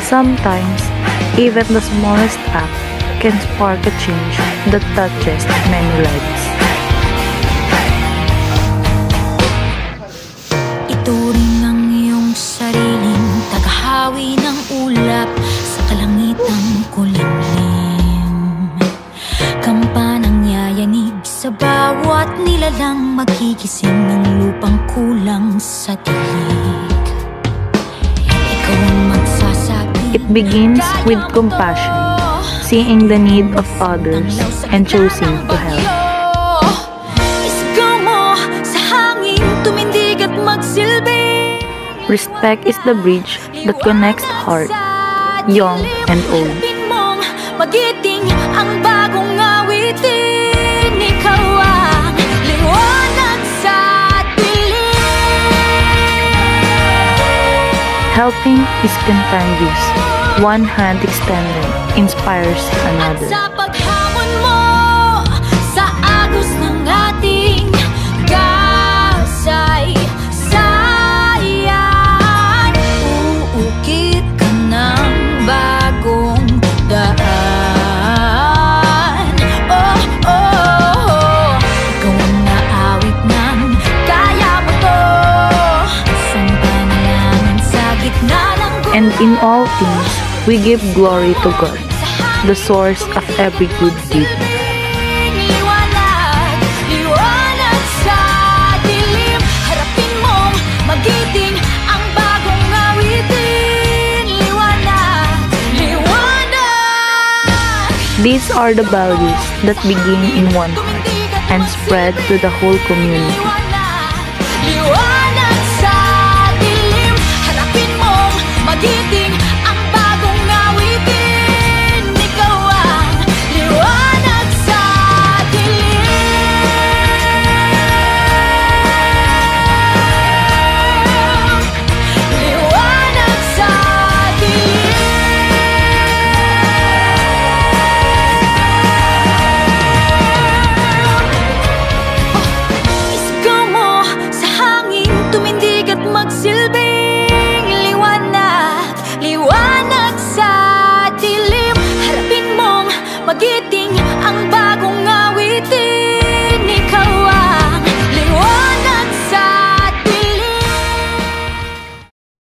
Sometimes, even the smallest act can spark a change that touches many lives. Ituring ang iyong sariling tagahawi ng ulap sa kalangitang kulimlim. Kampanang yayanig sa bawat nilalang, magigising ng lupang kulang sa tilig. Ikaw ang magsasabi. It begins with compassion, seeing the need of others and choosing to help. Isigaw mo sa hangin, tumindig at magsilbi. Respect is the bridge that connects heart, young and old. Magiting ang bagong awitin, ikaw ang liwanag sa dilim. Helping is contagious. One hand extended inspires another. Sa paghamon mo sa agos ng ating kasay sayan, uukit ka ng bagong daan. Oh, oh, oh. Ikaw ang naawit ng kaya mo to. Isang panalangin sa gitna ng And in all things, we give glory to God, the source of every good deed. Liwanag, liwanag sa dilim. Harapin mong magiting ang bagong awitin. Liwanag, liwanag. These are the values that begin in one heart and spread to the whole community. Liwanag sa dilim. Harapin mong magiting ang bagong awitin. Ikaw ang liwanag sa dilim. Liwanag sa dilim. Isigaw mo sa hangin, tumindig at magsilbing liwanag, liwanag sa dilim. Harapin mong magiting ang